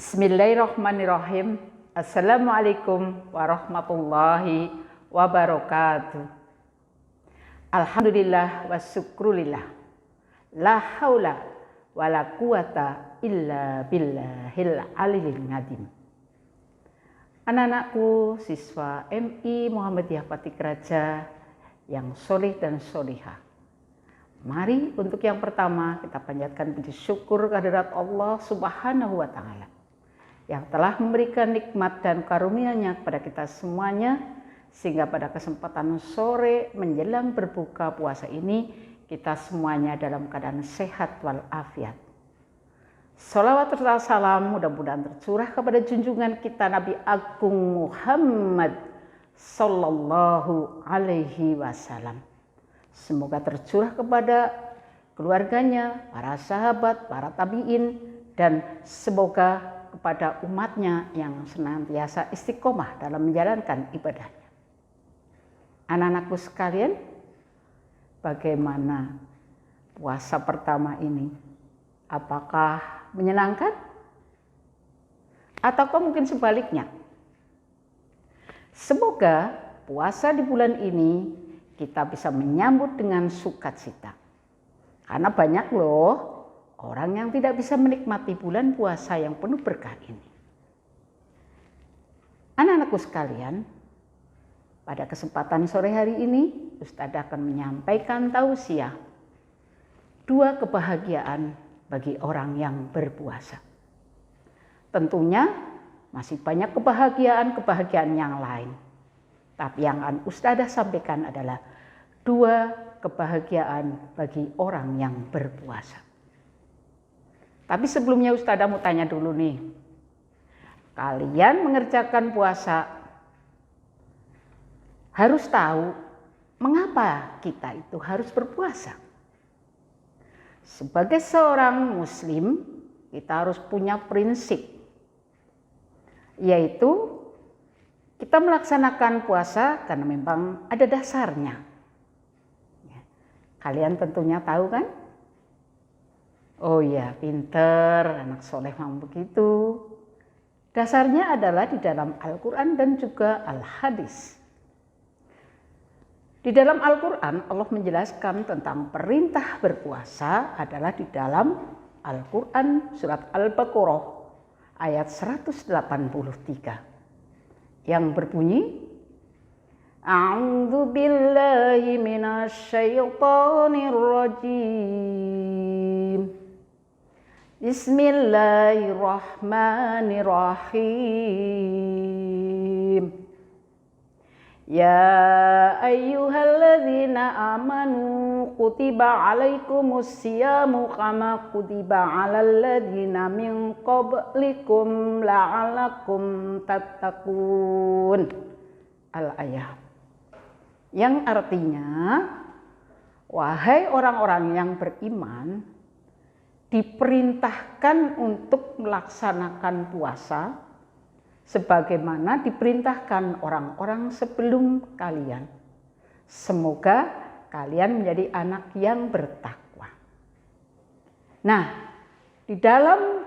Bismillahirrahmanirrahim. Assalamualaikum warahmatullahi wabarakatuh. Alhamdulillah wa syukrulillah. La haula wa la quwata illa billahil aliyil azim. Anak-anakku siswa MI Muhammadiyah Patik Raja yang soleh dan solihah. Mari untuk yang pertama kita panjatkan puji syukur kehadirat Allah Subhanahu wa Ta'ala yang telah memberikan nikmat dan karunia-Nya kepada kita semuanya, sehingga pada kesempatan sore menjelang berbuka puasa ini kita semuanya dalam keadaan sehat walafiat. Sholawat serta salam mudah-mudahan tercurah kepada junjungan kita Nabi Agung Muhammad Sallallahu Alaihi Wasallam. Semoga tercurah kepada keluarganya, para sahabat, para tabi'in, dan semoga kepada umatnya yang senantiasa istiqomah dalam menjalankan ibadahnya. Anak-anakku sekalian, bagaimana puasa pertama ini? Apakah menyenangkan? Ataukah mungkin sebaliknya? Semoga puasa di bulan ini kita bisa menyambut dengan sukacita. Karena banyak loh orang yang tidak bisa menikmati bulan puasa yang penuh berkah ini. Anak-anakku sekalian, pada kesempatan sore hari ini Ustazah akan menyampaikan tausiah 2 kebahagiaan bagi orang yang berpuasa. Tentunya masih banyak kebahagiaan yang lain. Tapi yang akan Ustazah sampaikan adalah 2 kebahagiaan bagi orang yang berpuasa. Tapi sebelumnya Ustazah mau tanya dulu nih. Kalian mengerjakan puasa harus tahu mengapa kita itu harus berpuasa. Sebagai seorang muslim, kita harus punya prinsip, yaitu kita melaksanakan puasa karena memang ada dasarnya. Kalian tentunya tahu kan? Oh iya, pinter, anak soleh memang begitu. Dasarnya adalah di dalam Al-Quran dan juga Al-Hadis. Di dalam Al-Quran Allah menjelaskan tentang perintah berpuasa adalah di dalam Al-Quran surat Al-Baqarah ayat 183 yang berbunyi, A'udzu billahi minasy syaithanir rajim. Bismillahirrahmanirrahim. Ya ayyuhalladzina amanu kutiba alaikumus siyamu kama kutiba alal ladzina min qablikum la'allakum tattaqun. Al-ayah. Yang artinya, wahai orang-orang yang beriman, diperintahkan untuk melaksanakan puasa sebagaimana diperintahkan orang-orang sebelum kalian. Semoga kalian menjadi anak yang bertakwa. Nah, di dalam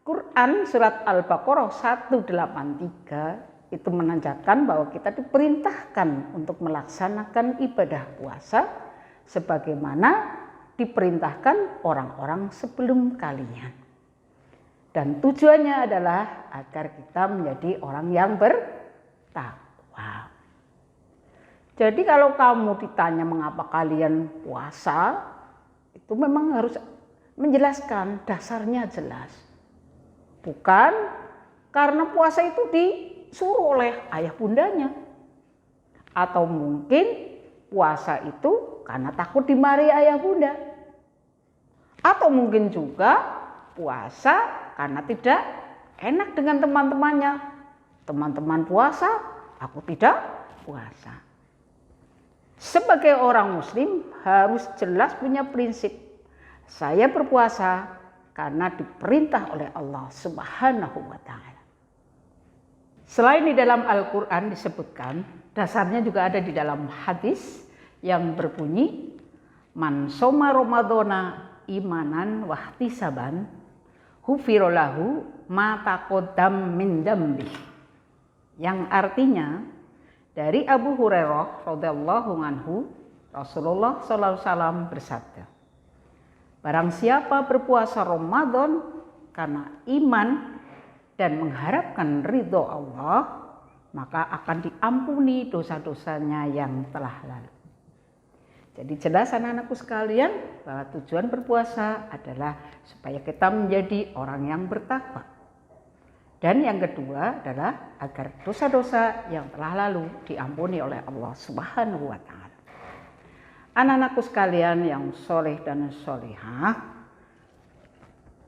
Quran surat Al-Baqarah 183 itu menandakan bahwa kita diperintahkan untuk melaksanakan ibadah puasa sebagaimana diperintahkan orang-orang sebelum kalian. Dan tujuannya adalah agar kita menjadi orang yang bertakwa. Jadi kalau kamu ditanya mengapa kalian puasa, itu memang harus menjelaskan dasarnya jelas. Bukan karena puasa itu disuruh oleh ayah bundanya. Atau mungkin puasa itu karena takut dimarahi ayah bunda. Atau mungkin juga puasa karena tidak enak dengan teman-temannya. Teman-teman puasa, aku tidak puasa. Sebagai orang muslim harus jelas punya prinsip. Saya berpuasa karena diperintah oleh Allah Subhanahu wa Ta'ala. Selain di dalam Al-Quran disebutkan, dasarnya juga ada di dalam hadis yang berbunyi, Man soma Ramadhana imanan wahtisaban hufirolahu ma taqaddam min dzambi. Yang artinya dari Abu Hurairah radhiyallahu anhu, Rasulullah sallallahu alaihi wasallam bersabda, barang siapa berpuasa Ramadan karena iman dan mengharapkan ridho Allah, maka akan diampuni dosa-dosanya yang telah lalu. Jadi jelas anak-anakku sekalian bahwa tujuan berpuasa adalah supaya kita menjadi orang yang bertakwa. Dan yang kedua adalah agar dosa-dosa yang telah lalu diampuni oleh Allah Subhanahu wa Ta'ala. Anak-anakku sekalian yang soleh dan solehah,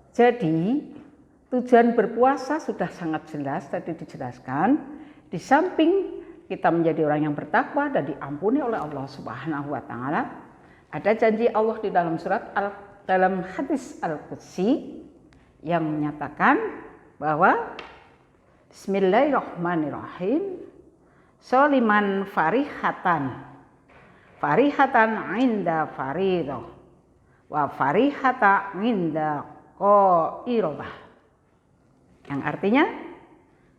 jadi tujuan berpuasa sudah sangat jelas tadi dijelaskan. Di samping kita menjadi orang yang bertakwa dan diampuni oleh Allah Subhanahu wa Ta'ala, ada janji Allah di dalam dalam hadis Al-Qudsi yang menyatakan bahwa Bismillahirrahmanirrahim, soliman farihatan inda faridah wa farihata inda qairobah. Yang artinya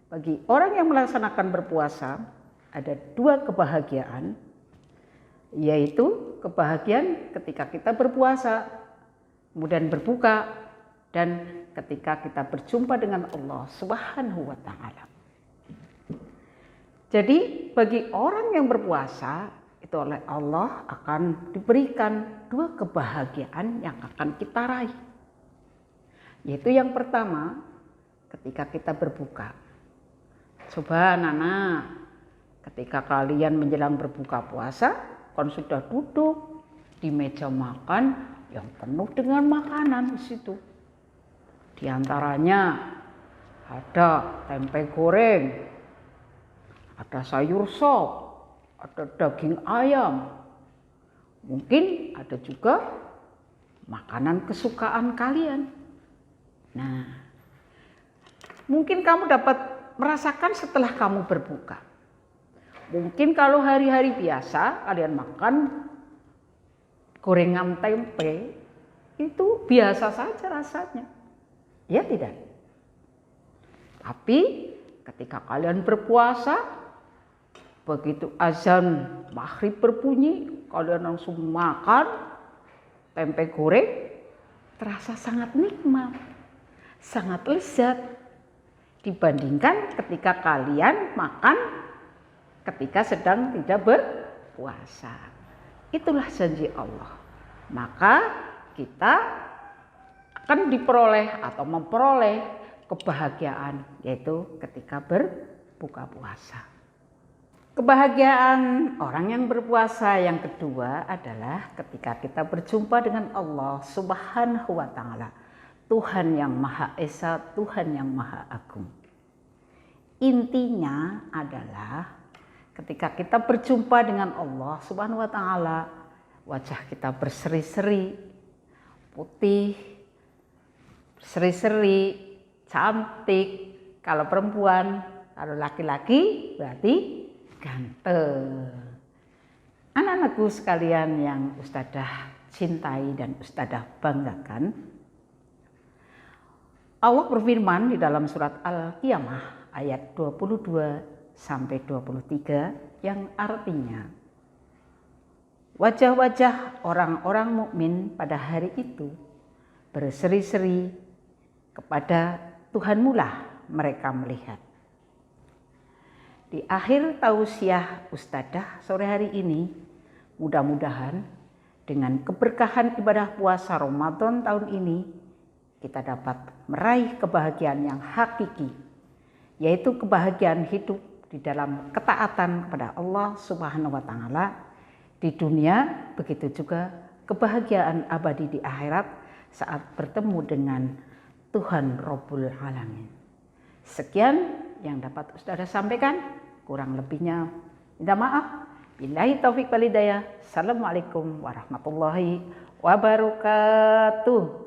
bagi orang yang melaksanakan berpuasa ada dua kebahagiaan, yaitu kebahagiaan ketika kita berpuasa, kemudian berbuka, dan ketika kita berjumpa dengan Allah Subhanahu wa Ta'ala. Jadi bagi orang yang berpuasa itu oleh Allah akan diberikan dua kebahagiaan yang akan kita raih. Yaitu yang pertama ketika kita berbuka. Coba anak-anak, ketika kalian menjelang berbuka puasa, kan sudah duduk di meja makan yang penuh dengan makanan di situ. Di antaranya ada tempe goreng, ada sayur sop, ada daging ayam. Mungkin ada juga makanan kesukaan kalian. Nah, mungkin kamu dapat merasakan setelah kamu berbuka. Mungkin kalau hari-hari biasa kalian makan gorengan tempe, itu biasa saja rasanya. Ya tidak? Tapi ketika kalian berpuasa, begitu azan maghrib berbunyi, kalian langsung makan tempe goreng, terasa sangat nikmat, sangat lezat dibandingkan ketika kalian makan ketika sedang tidak berpuasa. Itulah janji Allah. Maka kita akan diperoleh atau memperoleh kebahagiaan, yaitu ketika berbuka puasa. Kebahagiaan orang yang berpuasa yang kedua adalah ketika kita berjumpa dengan Allah Subhanahu wa Ta'ala, Tuhan yang Maha Esa, Tuhan yang Maha Agung. Intinya adalah ketika kita berjumpa dengan Allah Subhanahu wa Ta'ala, wajah kita berseri-seri, putih, berseri-seri, cantik. Kalau perempuan, kalau laki-laki berarti ganteng. Anak-anakku sekalian yang Ustadzah cintai dan Ustadzah banggakan, Allah berfirman di dalam surat Al-Qiyamah ayat 22 sampai 23 yang artinya, wajah-wajah orang-orang mukmin pada hari itu berseri-seri, kepada Tuhanmu lah mereka melihat. Di akhir tausiah Ustadzah sore hari ini, mudah-mudahan dengan keberkahan ibadah puasa Ramadan tahun ini, kita dapat meraih kebahagiaan yang hakiki, yaitu kebahagiaan hidup di dalam ketaatan kepada Allah Subhanahu wa Ta'ala di dunia, begitu juga kebahagiaan abadi di akhirat saat bertemu dengan Tuhan Rabbul Alamin. Sekian yang dapat Ustadzah sampaikan, kurang lebihnya minta maaf. Billahi taufiq wal hidayah. Assalamualaikum warahmatullahi wabarakatuh.